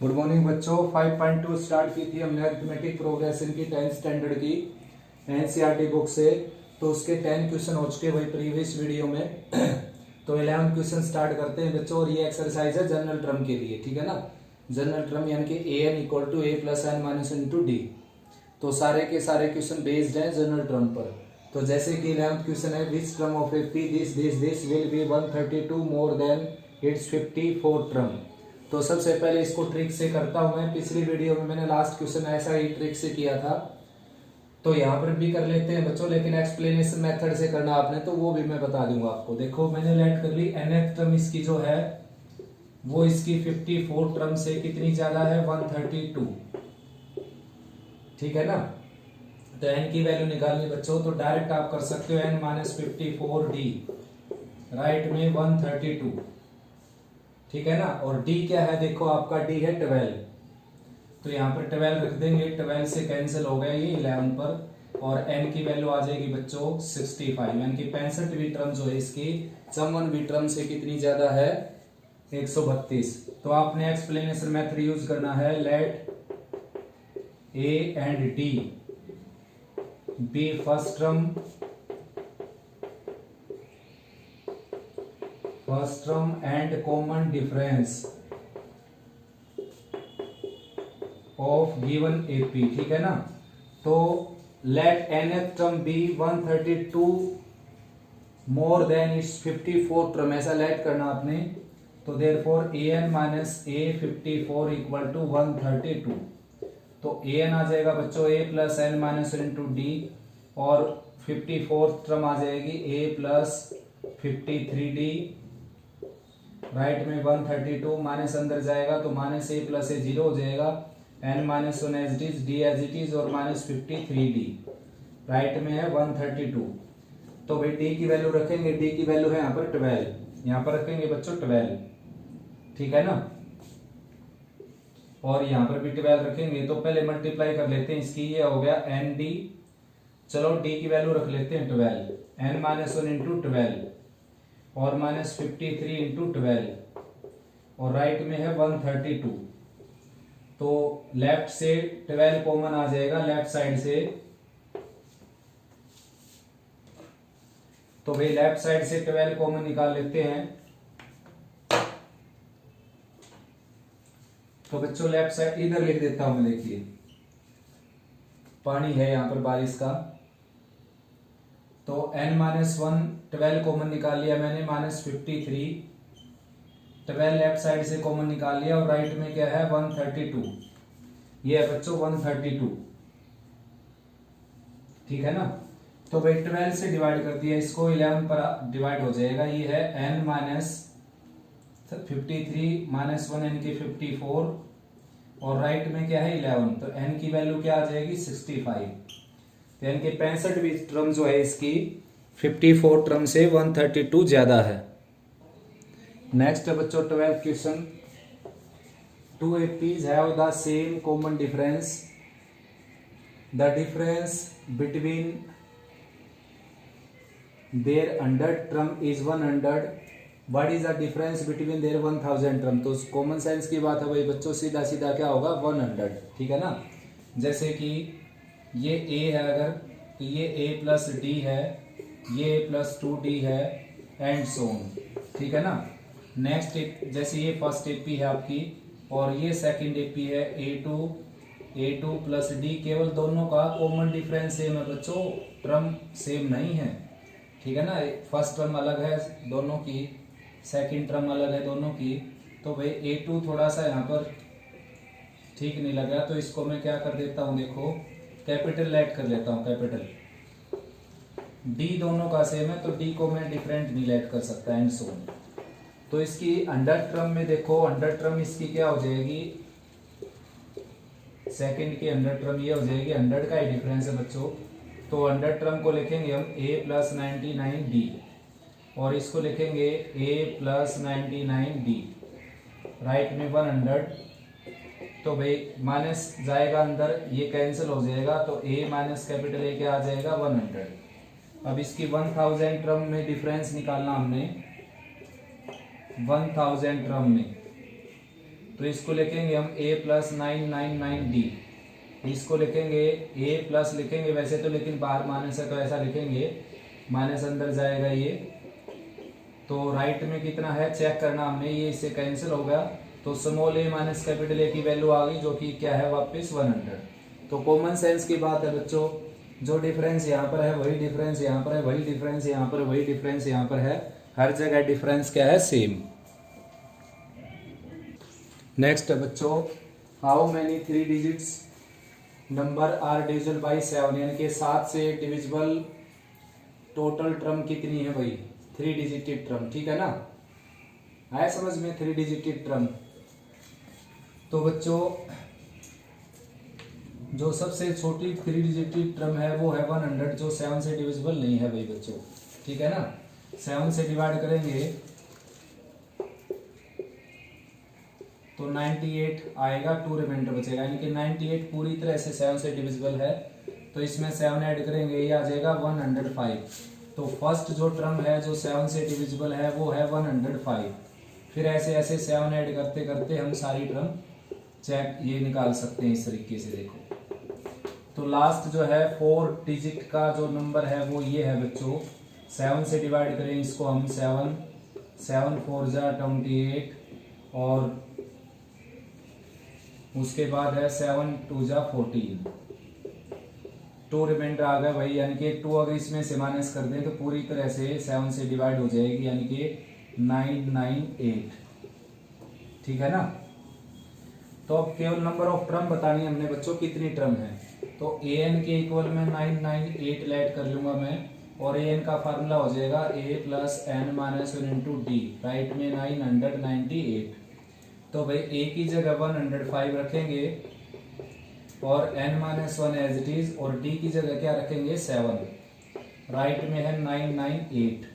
Good morning बच्चों। 5.2 start की थी हमने अरिथमेटिक प्रोग्रेशन की 10th स्टैंडर्ड की एनसीईआरटी बुक से। तो उसके 10 क्वेश्चन हो चुके वही प्रीवियस वीडियो में। तो 11 क्वेश्चन स्टार्ट करते हैं बच्चों। और ये एक्सरसाइज है जनरल टर्म के लिए, ठीक है ना। जनरल टर्म यानी कि a n equal to a plus N minus into d. तो सारे के सारे क्वेश्चन बेस्ड हैं जनरल टर्म पर। तो जैसे कि 11th क्वेश्चन है, which term of A P this this this will be 132 more than it's 54 term. तो सबसे पहले इसको ट्रिक से करता हूं मैं। पिछली वीडियो में मैंने लास्ट क्वेश्चन ऐसा ही ट्रिक से किया था, तो यहाँ पर भी कर लेते हैं बच्चों, लेकिन एक्सप्लेनेशन मेथड से करना आपने, तो वो भी मैं बता दूंगा आपको। देखो मैंने लेट कर ली। nth टर्म इसकी जो है वो इसकी 54 टर्म से कितनी ज्यादा है, 132, ठीक है ना। तो n की वैल्यू निकालनी बच्चों, तो डायरेक्ट आप कर सकते हो n माइनस 54d, राइट में 132, ठीक है ना। और d क्या है, देखो आपका d है 12, तो यहाँ पर 12 रख देंगे। 12 से कैंसिल हो गया ये 11 पर, और n की वैल्यू आ जाएगी बच्चों 65, यानी कि 65वीं टर्म जो है इसकी 54वीं टर्म से कितनी ज्यादा है, 132। तो आपने एक्सप्लेनेशन मेथड यूज करना है। Let a and d be first term and common difference of given AP, ठीक है ना। तो let nth term be 132 more than it's 54 term, ऐसा लेट करना आपने। तो therefore an minus a 54 equal to 132। तो an आ जाएगा बच्चों a plus N minus into D, और 54 टर्म आ जाएगी a प्लस 53d, राइट में 132 माइनस अंदर जाएगा तो माइनस a प्लस ए 0 हो जाएगा, n minus one as it is, D as it is, और माइनस 53d, राइट में है 132। तो भाई d की वैल्यू रखेंगे, d की वैल्यू है यहाँ पर 12, यहाँ पर रखेंगे बच्चों 12, ठीक है ना। और यहाँ पर भी 12 रखेंगे। तो पहले मल्टीप्लाई कर लेते हैं इसकी, ये हो गया एन डी। चलो d की वैल्यू रख लेते हैं 12, n माइनस वन इंटू 12 और माइनस 53 इंटू 12, और राइट में है 132। तो लेफ्ट से 12 कॉमन आ जाएगा लेफ्ट साइड से। तो भाई लेफ्ट साइड से 12 कॉमन निकाल लेते हैं। तो बच्चों लेफ्ट साइड इधर लिख देता हूं मैं, देखिए पानी है यहाँ पर बारिश का। तो n माइनस वन 12 कॉमन निकाल लिया मैंने, माइनस 53, 12 लेफ्ट साइड से कॉमन निकाल लिया, और राइट में क्या है 132, ये है बच्चों 132, ठीक है ना। तो भाई 12 से डिवाइड कर दिया, इसको 11 पर डिवाइड हो जाएगा। ये है n माइनस 53 माइनस वन यानी कि 54, और राइट में क्या है 11, तो n की वैल्यू क्या आ जाएगी 65। तो यानी कि 65वीं टर्म जो है इसकी 54 टर्म से 132 ज्यादा है। नेक्स्ट है बच्चों 12th question. Two APs have the same common difference. The difference between their 100 term is 100. What is the difference between their 1000 term? तो कॉमन सेंस की बात है भाई बच्चों, सीधा सीधा क्या होगा 100, ठीक है ना। जैसे कि ये a है अगर, तो ये a प्लस डी है, ये a प्लस 2d है, एंड सो ऑन, ठीक है ना। नेक्स्ट जैसे ये फर्स्ट एपी है आपकी, और ये सेकंड एपी है a2 प्लस डी, केवल दोनों का कॉमन डिफरेंस सेम है बच्चों, टर्म सेम नहीं है, ठीक है ना। फर्स्ट टर्म अलग है दोनों की, सेकंड टर्म अलग है दोनों की। तो भाई a2 थोड़ा सा यहाँ पर ठीक नहीं लगा, तो इसको मैं क्या कर देता हूँ, देखो कैपिटल लेट कर लेता हूँ, कैपिटल। d दोनों का सेम है, तो d को मैं डिफरेंट नहीं लेट कर सकता, एंड सो ऑन। तो इसकी 100 टर्म में देखो, 100 टर्म इसकी क्या हो जाएगी, सेकंड की 100 टर्म ये हो जाएगी, 100 का ही डिफरेंस है बच्चों। तो 100 टर्म को लिखेंगे हम a प्लस 99d, और इसको लिखेंगे a प्लस 99d, राइट में 100। तो भाई माइनस जाएगा अंदर, ये कैंसिल हो जाएगा, तो a माइनस कैपिटल A क्या आ जाएगा 100। अब इसकी 1000 टर्म में डिफरेंस निकालना हमने, 1000 टर्म में। तो इसको लिखेंगे हम a प्लस 999d, इसको लिखेंगे a प्लस लिखेंगे वैसे तो, लेकिन बाहर माइनस है तो ऐसा लिखेंगे, माइनस अंदर जाएगा ये, तो राइट में कितना है चेक करना हमने, ये इससे कैंसिल हो गया, तो small a minus capital A की वैल्यू आ गई जो कि क्या है वापस 100। तो कॉमन सेंस की बात है बच्चों, जो डिफरेंस यहाँ पर है वही डिफरेंस यहाँ पर है, वही डिफरेंस यहाँ पर, वही डिफरेंस यहाँ पर है, हर जगह डिफरेंस क्या है सेम। नेक्स्ट है बच्चों, how many 3 digits number are divisible by 7, यानी कि 7 से डिविजिबल टोटल टर्म कितनी है भाई, 3 डिजिटेड टर्म, ठीक है ना, आया समझ में 3 डिजिटेड टर्म। तो बच्चों जो सबसे छोटी 3 डिजिटेड टर्म है वो है 100, जो 7 से डिविजिबल नहीं है भाई बच्चों, ठीक है ना, 7 से डिवाइड करेंगे तो 98 आएगा, 2 रिमाइंडर बचेगा, यानी कि 98 पूरी तरह से 7 से डिविजिबल है, तो इसमें 7 ऐड करेंगे ये आ जाएगा 105। तो फर्स्ट जो टर्म है जो 7 से डिविजिबल है वो है 105, फिर ऐसे ऐसे 7 ऐड करते करते हम सारी टर्म चेक ये निकाल सकते हैं इस तरीके से, देखो। तो लास्ट जो है 4 डिजिट का जो नंबर है वो ये है बच्चों, 7 से डिवाइड करें इसको हम 7 4 जा 28, और उसके बाद है 7 2 जा 14, 2 रिमाइंडर आ गए भाई, यानी कि 2 अगर इसमें से माइनस कर दें तो पूरी तरह से 7 से डिवाइड हो जाएगी, यानी कि 998, ठीक है ना। तो अब केवल नंबर ऑफ टर्म बतानी हमने बच्चों कितनी टर्म है, तो an के इक्वल में 998 ऐड कर लूंगा मैं, और an का फार्मूला हो जाएगा a plus n minus 1 into D, right में 998। तो भाई a की जगह 105 रखेंगे और n minus 1 as it is, और d की जगह क्या रखेंगे 7, राइट में है 998।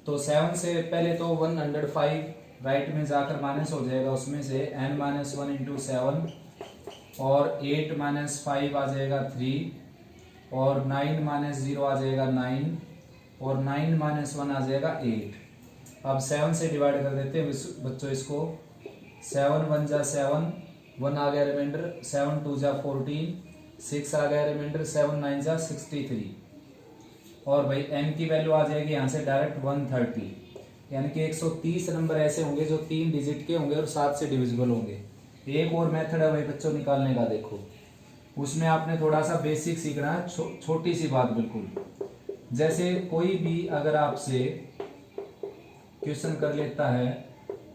तो 7 से पहले तो 105 राइट में जाकर माइनस हो जाएगा, उसमें से n माइनस 1 इंटू 7, और 8 माइनस 5 आ जाएगा 3, और 9 माइनस 0 आ जाएगा 9, और 9 माइनस 1 आ जाएगा 8। अब 7 से डिवाइड कर देते हैं बच्चों इसको, 7 1 जा 7, 1 आ गया रिमाइंडर, 7 2 जा 14, 6 आ गया रिमाइंडर, 7 9 जा 63, और भाई n की वैल्यू आ जाएगी यहाँ से डायरेक्ट 130, यानी कि 130 नंबर ऐसे होंगे जो 3 डिजिट के होंगे और 7 से डिविजिबल होंगे। एक और मेथड है भाई बच्चों निकालने का, देखो उसमें आपने थोड़ा सा बेसिक सीखना है, छोटी सी बात बिल्कुल, जैसे कोई भी अगर आपसे क्वेश्चन कर लेता है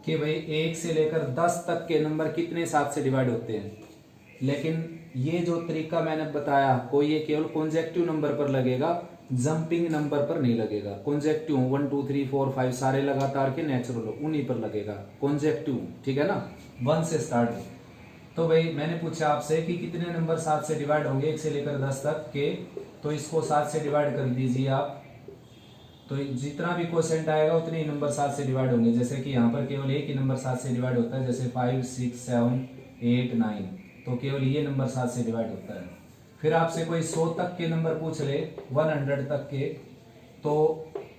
कि भाई 1 से लेकर 10 तक के नंबर कितने 7 से डिवाइड होते हैं, लेकिन ये जो तरीका मैंने बताया कोई ये केवल कॉन्जेक्टिव नंबर पर लगेगा, जंपिंग नंबर पर नहीं लगेगा। कॉन्जेक्टिव 1 2 3 4 5 सारे लगातार के नेचुरल उन्हीं पर लगेगा कॉन्जेक्टिव, ठीक है ना, 1 से स्टार्ट। तो भाई मैंने पूछा आपसे कि कितने नंबर 7 से डिवाइड होंगे 1 से लेकर 10 तक के, तो इसको 7 से डिवाइड कर दीजिए आप, तो जितना भी क्वोशिएंट आएगा उतने ही नंबर 7 से डिवाइड होंगे। जैसे कि यहाँ पर केवल एक ही नंबर 7 से डिवाइड होता है, जैसे 5 6 7 8 9, तो केवल ये नंबर 7 से डिवाइड होता है। फिर आपसे कोई 100 तक के नंबर पूछ ले, 100 तक के, तो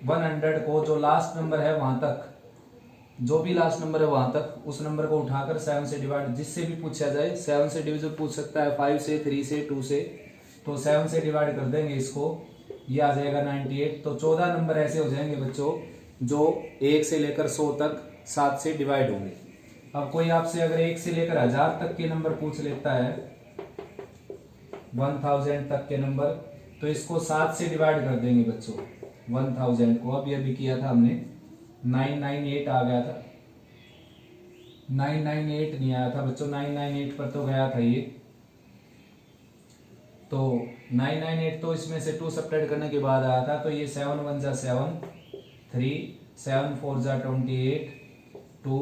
100 को जो लास्ट नंबर है वहां तक, जो भी लास्ट नंबर है वहां तक, उस नंबर को उठाकर 7 से डिवाइड, जिससे भी पूछा जाए 7 से डिविजन पूछ सकता है, 5 से 3 से 2 से, तो 7 से डिवाइड कर देंगे इसको, ये आ जाएगा 98। तो 14 नंबर ऐसे हो जाएंगे बच्चों जो 1 से लेकर 100 तक 7 से डिवाइड होंगे। अब कोई आपसे अगर 1 से लेकर 1000 तक के नंबर पूछ लेता है, 1000 तक के नंबर, तो इसको 7 से डिवाइड कर देंगे बच्चों 1000 को। अभी किया था हमने, 998 आ गया था, 998 नहीं आया था बच्चों, 998 पर तो गया था ये, तो 998 तो इसमें से 2 सब्ट्रैक्ट करने के बाद आया था, तो ये 7 1 जा 7 3, 7 4 जा 28 2,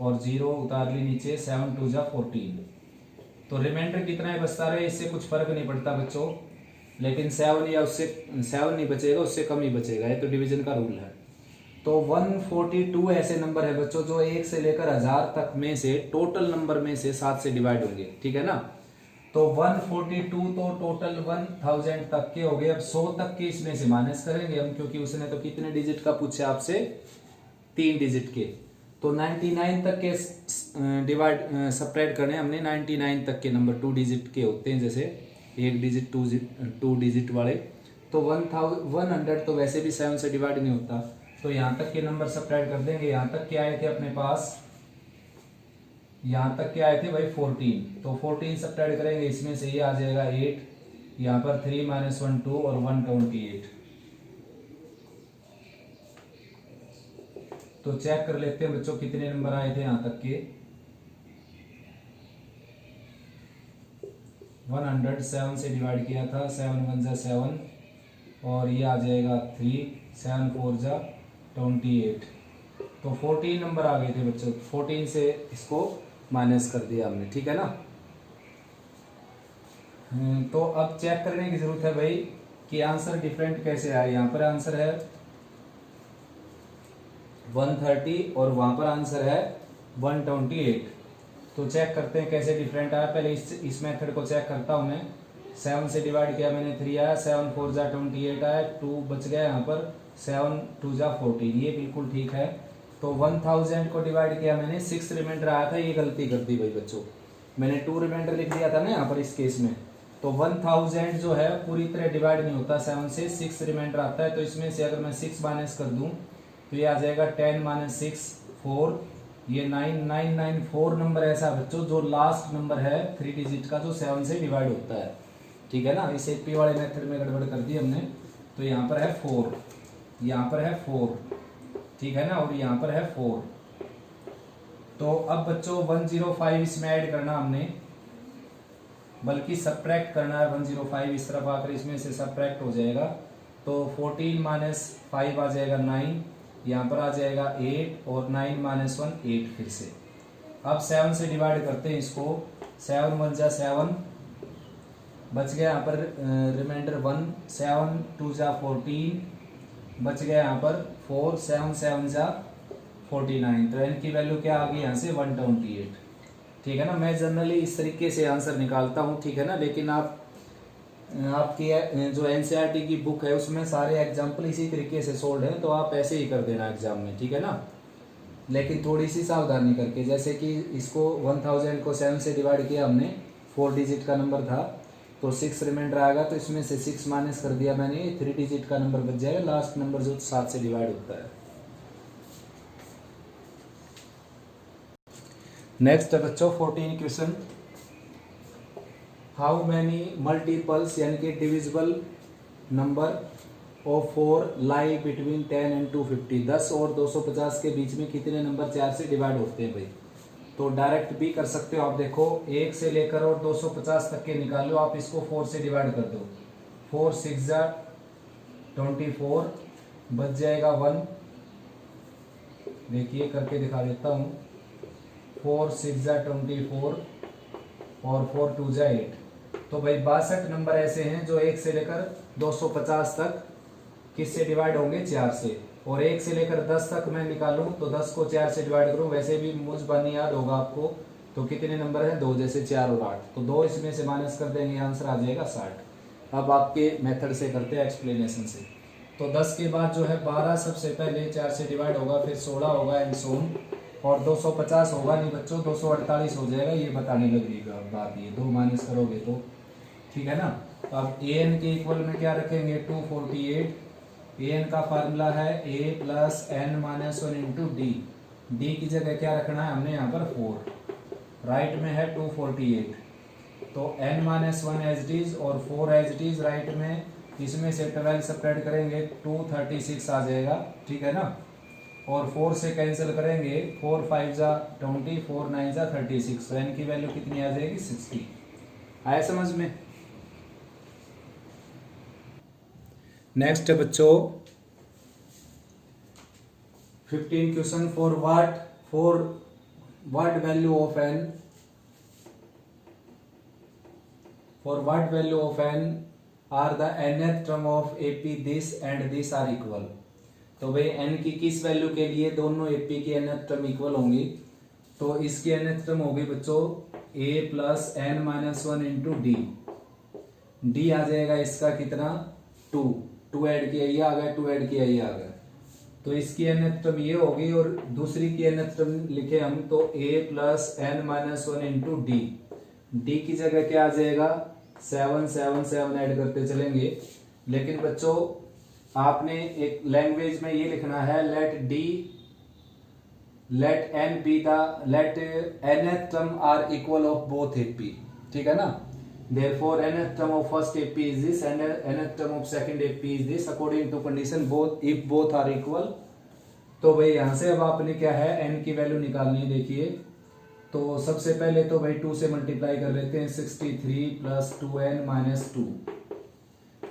और 0 उतार ली नीचे, 7 2 जा 14। तो रिमाइंडर कितना है बचता रहे, इससे कुछ फर्क नहीं पड़ता बच्चों, लेकिन 7 या उससे 7 नहीं बचेगा, उससे कम ही बचेगा, ये तो डिवीजन का रूल है। तो 142 ऐसे नंबर है बच्चों जो 1 से लेकर 1000 तक में से टोटल नंबर में से 7 से डिवाइड होंगे, ठीक है ना। तो 142 तो टोटल 1000 तक के हो गए। अब 100 तक के इसमें से माइनस करेंगे हम, क्योंकि उसने तो कितने डिजिट का पूछा आपसे, 3 डिजिट के, तो 99 तक के डिवाइड सब्ट्रैक्ट करने हमने 99 तक के नंबर 2 डिजिट के होते हैं, जैसे 1 डिजिट 2 डिजिट वाले। तो 100 तो वैसे भी 7 से डिवाइड नहीं होता, तो यहाँ तक के नंबर सब्ट्रैक्ट कर देंगे। यहाँ तक क्या आए थे अपने पास, यहाँ तक क्या आए थे भाई 14, तो 14 सब्ट्रैक्ट करेंगे, इसमें से ये आ जाएगा 8, यहाँ पर 3 - 1 2 और 128। तो चेक कर लेते हैं बच्चों कितने नंबर आए थे यहाँ तक के। 107 से डिवाइड किया था, 7 1 जा 7 और ये आ जाएगा 3, 7 4 जा 28। तो 14 नंबर आ गए थे बच्चों, 14 से इसको माइनस कर दिया हमने, ठीक है ना। तो अब चेक करने की जरूरत है भाई कि आंसर डिफरेंट कैसे आया। यहाँ पर आंसर है 130 और वहां पर आंसर है 128। तो चेक करते हैं कैसे डिफरेंट आया। पहले इस मेथड को चेक करता हूं मैं। 7 से डिवाइड किया मैंने 3 आया, 7 4 जा 28 आया, 2 बच गया यहाँ पर, 7 2 जा 14, ये बिल्कुल ठीक है। तो 1000 को डिवाइड किया मैंने, 6 रिमाइंडर आया था, ये गलती कर दी भाई बच्चों, मैंने 2 रिमाइंडर लिख दिया था ना यहाँ पर इस केस में। तो 1000 जो है पूरी तरह डिवाइड नहीं होता 7 से, 6 रिमाइंडर आता है। तो इसमें से अगर मैं 6 माइनस कर दूं तो ये आ जाएगा 10 - 6 4, ये 9994 नंबर ऐसा बच्चों जो लास्ट नंबर है 3 डिजिट का जो 7 से डिवाइड होता है, ठीक है ना। इस एपी वाले मेथड में गड़बड़ कर दी हमने। तो यहाँ पर है 4, यहाँ पर है 4, ठीक है ना, और यहाँ पर है 4। तो अब बच्चों 105 इसमें ऐड करना हमने, बल्कि सब्ट्रैक्ट करना है 105 इस तरफ आकर, इसमें से सब्ट्रैक्ट हो जाएगा। तो 14 - 5 आ जाएगा 9, यहाँ पर आ जाएगा 8 और 9 - 1 8 फिर से। अब 7 से डिवाइड करते हैं इसको, 7 1 जा 7, बच गया यहाँ पर रिमाइंडर 1, 7 2 जा 14, बच गया यहाँ पर 4, 7 7 जा 49। तो n की वैल्यू क्या आ गई यहाँ से 128, ठीक है ना। मैं जनरली इस तरीके से आंसर निकालता हूँ, ठीक है ना, लेकिन आपकी जो एनसीईआरटी की बुक है उसमें सारे एग्जाम्पल इसी तरीके से सोल्व हैं, तो आप ऐसे ही कर देना एग्जाम में, ठीक है ना। लेकिन थोड़ी सी सावधानी करके, जैसे कि इसको 1000 को 7 से डिवाइड किया हमने, 4 डिजिट का नंबर था, तो 6 रिमाइंडर आएगा, तो इसमें से 6 माइनस कर दिया मैंने, 3 डिजिट का नंबर बच जाएगा, लास्ट नंबर जो 7 से डिवाइड होता है। नेक्स्ट है बच्चों 14 क्वेश्चन, हाउ मैनी मल्टीपल्स यानी कि divisible number of 4 lie between 10 and 250, 10 और 250 के बीच में कितने नंबर 4 से डिवाइड होते हैं भाई। तो डायरेक्ट भी कर सकते हो आप, देखो 1 से लेकर और 250 तक के निकालो आप, इसको 4 से डिवाइड कर दो, 4 6 जा 24, बच जाएगा 1, देखिए करके दिखा देता हूँ, 4 6 जा 24 और 4 2 जा 8। तो भाई 62 नंबर ऐसे हैं जो 1 से लेकर 250 तक किससे डिवाइड होंगे, 4 से। और 1 से लेकर 10 तक मैं निकालूं तो 10 को 4 से डिवाइड करूं, वैसे भी मुझबानी याद होगा आपको, तो कितने नंबर हैं 2, जैसे 4 और 8, तो 2 इसमें से माइनस कर देंगे, आंसर आ जाएगा 60। अब आपके मेथड से करते हैं एक्सप्लेनेशन से। तो 10 के बाद जो है 12 सबसे पहले 4 से डिवाइड होगा, फिर 16 होगा एंड सो ऑन, और 250 होगा नहीं बच्चों, 248 हो जाएगा, ये बताने लगेगा बात, ये 2 माइनस करोगे तो, ठीक है ना। अब ए एन के इक्वल में क्या रखेंगे 248, ए एन का फार्मूला है a plus n - 1 into D, D की जगह क्या रखना है हमने यहाँ पर 4, राइट में है 248, तो n - 1 एज इट इज और 4 एज इट इज राइट में, इसमें से 12 सब्ट्रैक्ट करेंगे 236 आ जाएगा, ठीक है ना। और 4 से कैंसिल करेंगे, 4 5 जा 20, 4 9 जा 36, तो n की वैल्यू कितनी आ जाएगी 60। आया समझ में। नेक्स्ट है बच्चों 15 question, for what value of n are the nth term of AP this and this are equal. तो भाई n की किस वैल्यू के लिए दोनों एपी की nth टर्म इक्वल होंगी, तो इसकी nth टर्म होगी बच्चों a plus n - 1 into D, d आ जाएगा इसका कितना 2 ऐड किया ये आ गया, 2 ऐड किया ये आ गया, तो इसकी nth टर्म ये होगी और दूसरी की nth टर्म लिखे हम तो a plus N minus one into D. D की जगह क्या आ जाएगा 7 7 7 ऐड करते चलेंगे। लेकिन बच्चों आपने एक लैंग्वेज में ये लिखना है let n be the let nth term are equal of both AP, ठीक है ना। therefore nth term of first AP is this and nth term of second AP is this according to condition both if both are equal। तो भाई यहां से अब आपने क्या है n की वैल्यू निकालनी है। देखिए तो सबसे पहले तो भाई 2 से मल्टीप्लाई कर लेते हैं 63 प्लस 2n माइनस 2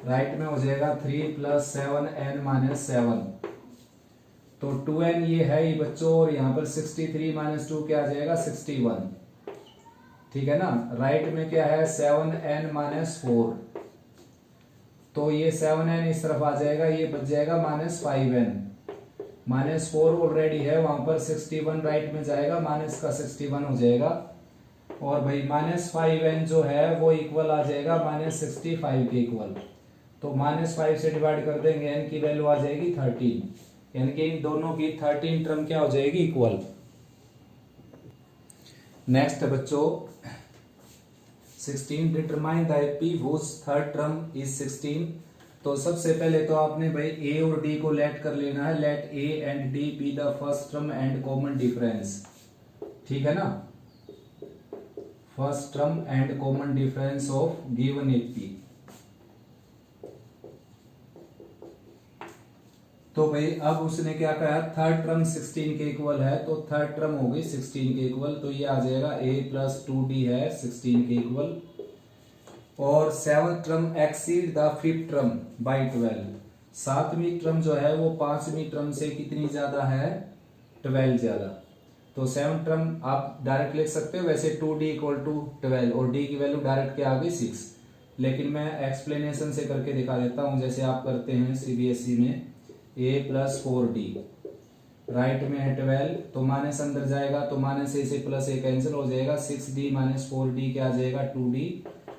राइट में हो जाएगा 3 प्लस 7n माइनस 7। तो 2n ये है ही बच्चों और यहाँ पर 63 माइनस 2 क्या आ जाएगा 61, ठीक है ना। राइट में क्या है 7n माइनस 4, तो ये 7n इस तरफ आ जाएगा, ये बच जाएगा माइनस 5n। माइनस 4 ऑलरेडी है वहां पर 61 राइट में जाएगा, माइनस का 61 हो जाएगा। और भाई माइनस 5n जो है वो इक्वल आ जाएगा माइनस 65 के इक्वल। तो माइनस 5 से डिवाइड कर देंगे n की वैल्यू आ जाएगी 13, यानी कि इन दोनों की 13 टर्म क्या हो जाएगी इक्वल। नेक्स्ट है बच्चों 16 determine the AP whose third term is 16। तो सबसे पहले तो आपने भाई a और d को लेट कर लेना है। Let a and d be the first term and common difference, ठीक है ना। First term and common difference of given AP. तो भाई अब उसने क्या कहा थर्ड टर्म 16 के इक्वल है, तो थर्ड टर्म होगी 16 के इक्वल। तो ये आ जाएगा a प्लस 2d है 16 के इक्वल। और seventh term exceed the fifth term by 12। सातवीं टर्म जो है वो पांचवी टर्म से कितनी ज्यादा है 12 ज्यादा। तो सेवंथ टर्म आप डायरेक्ट लिख सकते हो, वैसे 2d इक्वल टू 12 और d की वैल्यू डायरेक्ट क्या आ गई 6। लेकिन मैं एक्सप्लेनेशन से करके दिखा देता हूं जैसे आप करते हैं सीबीएसई में। a प्लस 4d राइट में है 12, तो माइनस अंदर जाएगा तो माइनस a से प्लस a कैंसिल हो जाएगा। 6d माइनस 4d क्या आ जाएगा 2d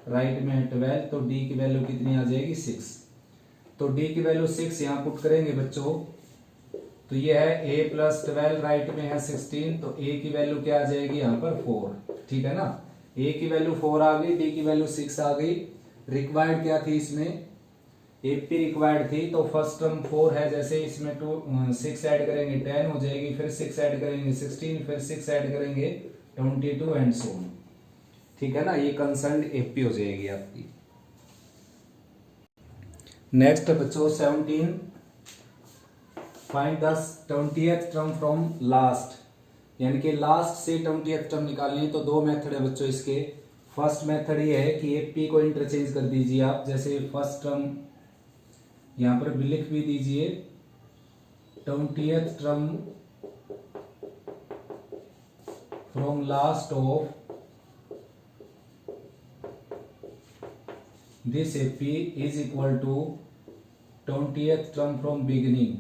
राइट में है 12, तो d की वैल्यू कितनी आ जाएगी 6। तो d की वैल्यू 6 यहाँ पुट करेंगे बच्चों, तो ये है a प्लस 12 राइट में है 16, तो a की वैल्यू क्या आ जाएगी यहाँ पर 4, ठीक है ना। a की वैल्यू 4 आ गई, d की वैल्यू 6 आ गई। रिक्वायर्ड क्या थी इसमें एपी रिक्वायर्ड थी, तो फर्स्ट टर्म 4 है, जैसे इसमें 6 ऐड करेंगे 10 हो जाएगी, फिर 6 ऐड करेंगे 16, फिर 6 ऐड करेंगे 22 एंड सो ऑन, ठीक है ना। ये कंसर्न एपी हो जाएगी आपकी। नेक्स्ट बच्चों 17 find the 20th term from last, यानी कि लास्ट से 20th टर्म निकालनी है। तो दो मेथड है बच्चों इसके। फर्स्ट मेथड ये है कि एपी को इंटरचेंज कर दीजिए आप, जैसे फर्स्ट टर्म यहां पर भी लिख भी दीजिए 20th term from last of this AP is equal to 20th term from beginning.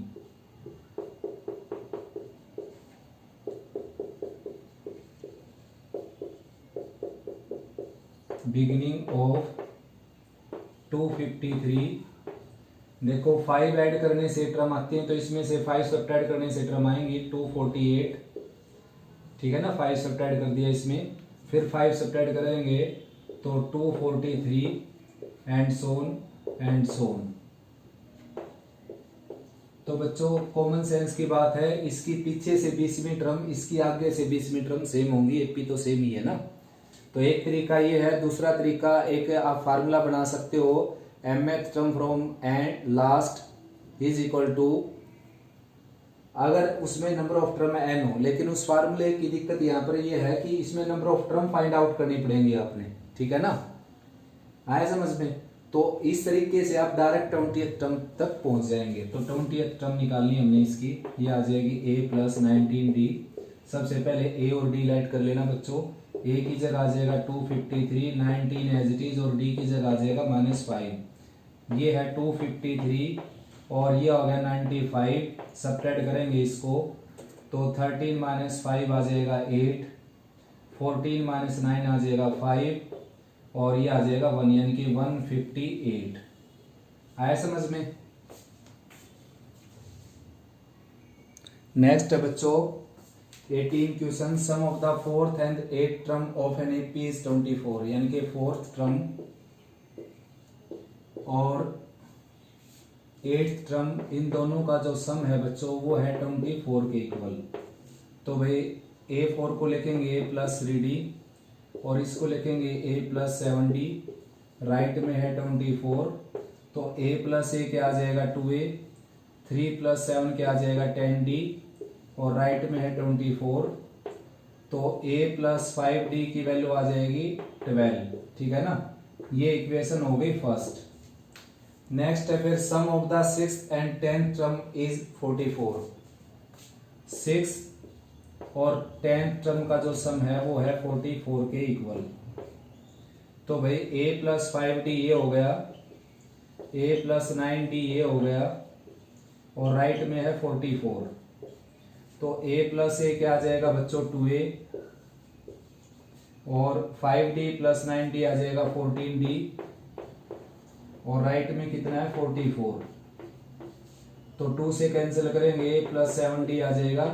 Beginning of 253। देखो 5 ऐड करने से टर्म आती है, तो इसमें से 5 सब्ट्रैक्ट करने से टर्म आएंगी 248, ठीक है ना। 5 सब्ट्रैक्ट कर दिया इसमें, फिर 5 सब्ट्रैक्ट करेंगे तो 243 एंड सोन। तो बच्चों कॉमन सेंस की बात है, इसकी पीछे से 20वीं टर्म, इसकी आगे से 20वीं टर्म सेम होंगी, एपी तो सेम ही है ना। तो एक तरीका ये है। दूसरा तरीका एक आप फार्मूला बना सकते हो, mth term from and last is equal to, अगर उसमें नंबर ऑफ टर्म n हो, लेकिन उस फार्मूले की दिक्कत यहाँ पर ये है कि इसमें number of term find out करनी पड़ेंगी आपने, ठीक है ना। आया समझ में। तो इस तरीके से आप डायरेक्ट 20th टर्म तक पहुंच जाएंगे। तो 20th टर्म निकालनी हमने इसकी, ये आ जाएगी a प्लस 19d। सबसे पहले a और d लाइट कर लेना बच्चों। a की जगह आ जाएगा 253, 19 एज इट इज, और d की जगह आ जाएगा -5। ये है 253 और ये हो गया 95। सब्ट्रैक्ट करेंगे इसको तो 13 माइनस 5 आ जाएगा 8, 14 माइनस 9 आ जाएगा 5 और ये आ जाएगा 1, यानी कि 158। आया समझ में। नेक्स्ट है बच्चों 18 question, sum of the fourth and eight term of an AP is 24, यानी कि फोर्थ टर्म और एट्थ टर्म इन दोनों का जो सम है बच्चों वो है 24 के इक्वल। तो भाई A4 को लिखेंगे A प्लस 3D और इसको लिखेंगे A प्लस 7D, राइट में है 24, तो A प्लस A क्या आ जाएगा 2A, 3 प्लस 7 क्या आ जाएगा 10D और राइट में है 24, तो A प्लस 5D की वैल्यू आ जाएगी 12, ठीक है ना। ये इक्वेशन हो गई फर्स्ट। नेक्स्ट है फिर sum of the sixth and tenth term is 44, six और टेंथ टर्म का जो सम है वो है 44 के इक्वल। तो भाई A प्लस 5D ये हो गया, A प्लस 9D ये हो गया और राइट में है 44, तो A प्लस A क्या आ जाएगा बच्चों 2A और 5D प्लस 9D आ जाएगा 14D और राइट में कितना है 44, तो 2 से कैंसिल करेंगे A प्लस 7D आ जाएगा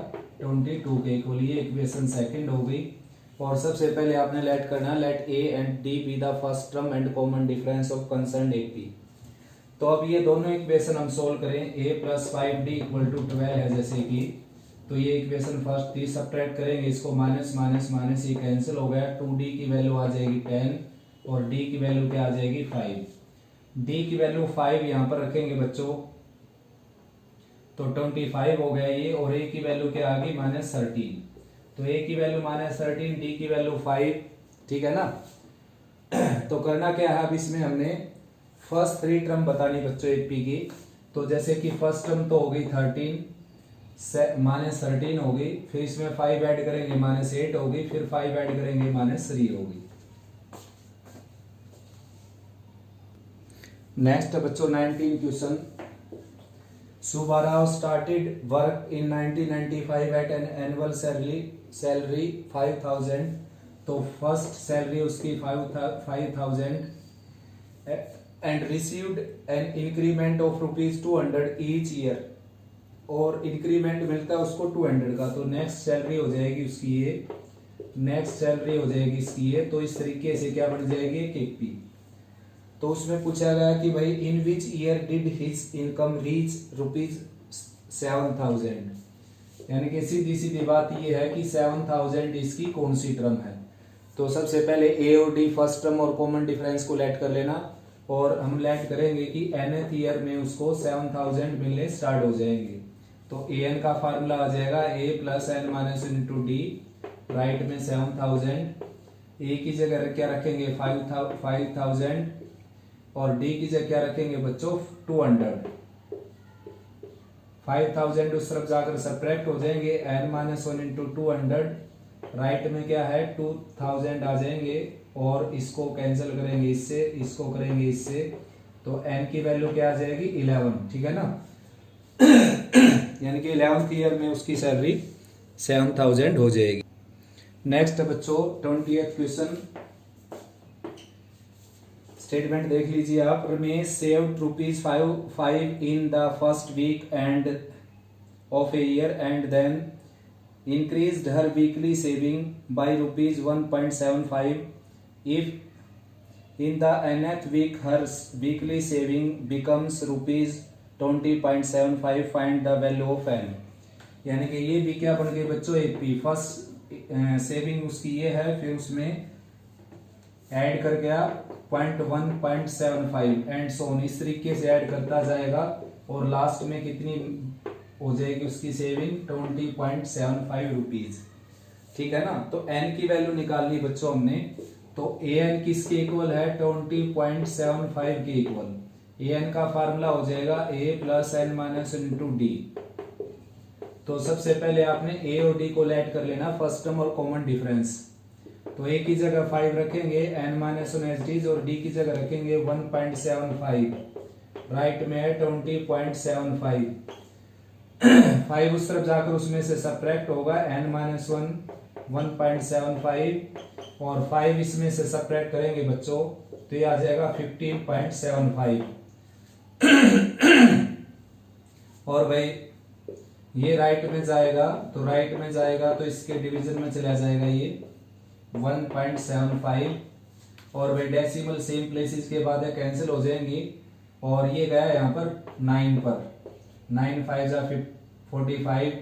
22 के इक्वल। ये इक्वेशन सेकंड हो गई। और सबसे पहले आपने लेट करना है let A and D be the first term and common difference of concern AP। तो अब ये दोनों इक्वेशन हम सोल्व करें, A plus 5D equal to 12 है जैसे कि, तो ये इक्वेशन फर्स्ट थी, सब्ट्रैक्ट करेंगे इसको, माइनस माइनस माइनस ये कैंसिल हो गया, 2D की वैल्यू आ जाएगी 10 और D की वैल्यू क्या आ जाएगी 5। D की वैल्यू 5 यहाँ पर रखेंगे बच्चों, तो 25 हो गया ये, और A की वैल्यू क्या आ गई -13, तो A की वैल्यू -13, D की वैल्यू 5, ठीक है ना। तो करना क्या है अब इसमें हमने फर्स्ट 3 टर्म बतानी बच्चों AP की। तो जैसे कि फर्स्ट टर्म तो हो गई 13 -13 हो गई, फिर इसमें 5 ऐड करेंगे -8 हो गई, फिर 5 ऐड करेंगे -3 हो गई। नेक्स्ट है बच्चों 19 question, Subbarao started work in 1995 at an annual salary 5,000, तो फर्स्ट सैलरी उसकी 5,000 and received an increment of ₹200 each year, और इंक्रीमेंट मिलता है उसको 200 का, तो नेक्स्ट सैलरी हो जाएगी उसकी ये, नेक्स्ट सैलरी हो जाएगी इसकी ये। तो इस तरीके से क्या बन जाएगी एक AP। तो उसमें पूछा गया कि भाई in which year did his income reach ₹7,000, यानी कि सीधी सीधी बात ये है कि 7,000 इसकी कौन सी टर्म है। तो सबसे पहले A और D फर्स्ट टर्म और कॉमन डिफरेंस को लेट कर लेना, और हम लेट करेंगे कि nth ईयर में उसको 7,000 मिलने स्टार्ट हो जाएंगे। तो AN का फार्मूला आ जाएगा A plus N minus into D, right में 7,000, A की जगह क्या रखेंगे 5,000 और D की जगह क्या रखेंगे बच्चों 200। 5,000 उस तरफ जाकर सब्ट्रैक्ट हो जाएंगे, n-1 इंटू 200, राइट में क्या है 2,000 आ जाएंगे, और इसको कैंसिल करेंगे इससे, इसको करेंगे इससे, तो n की वैल्यू क्या आ जाएगी 11, ठीक है ना। यानी कि 11th ईयर में उसकी सैलरी 7,000 हो जाएगी। नेक्स्ट बच्चों 20th क्वेश्चन, स्टेटमेंट देख लीजिए आप, Ramesh saved ₹5 in the first week and of a year and then increased her weekly saving by ₹1.75. If in the nth week her weekly saving becomes ₹20.75, find the value of n। यानी कि ये भी क्या बन गई बच्चों AP। फर्स्ट सेविंग उसकी ये है, फिर उसमें ऐड कर गया 0.1.75 एंड सोन, इस तरीके से ऐड करता जाएगा, और लास्ट में कितनी हो जाएगी उसकी सेविंग ₹20.75, ठीक है ना। तो n की वैल्यू निकालनी बच्चों हमने, तो AN किसके इक्वल है 20.75 के इक्वल। AN का फार्मूला हो जाएगा A plus N minus into D। तो सबसे पहले आपने A और D को लेट कर लेना, फर्स्ट टर्म और कॉमन डिफरेंस। तो A की जगह 5 रखेंगे, n-1 और D की जगह रखेंगे 1.75, राइट में है 20.75। 5 उस तरफ जाकर उसमें से सब्ट्रैक्ट होगा, n-1 1.75 और 5 इसमें से सब्ट्रैक्ट करेंगे बच्चों, तो ये आ जाएगा 15.75। और भाई ये राइट में जाएगा, तो राइट में जाएगा तो इसके डिवीजन में चला जाएगा ये 1.75, और वे डेसिमल सेम प्लेसेस के बाद कैंसिल हो जाएंगी, और ये गया यहाँ पर 9 पर, 9 5 जा 45,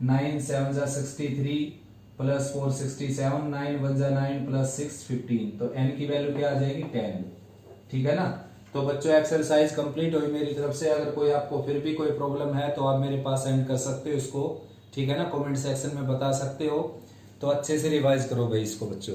9 7 जा 63 प्लस 4 67, 9 1 जा 9 प्लस 6 15, तो n की वैल्यू क्या आ जाएगी 10। ठीक है ना। तो बच्चों एक्सरसाइज कंप्लीट हुई मेरी तरफ से। अगर कोई आपको फिर भी कोई प्रॉब्लम है तो आप मेरे पास सेंड कर सकते हो इसको, ठीक है ना, कमेंट सेक्शन में बता सकते हो। तो अच्छे से रिवाइज करो भाई इसको बच्चों।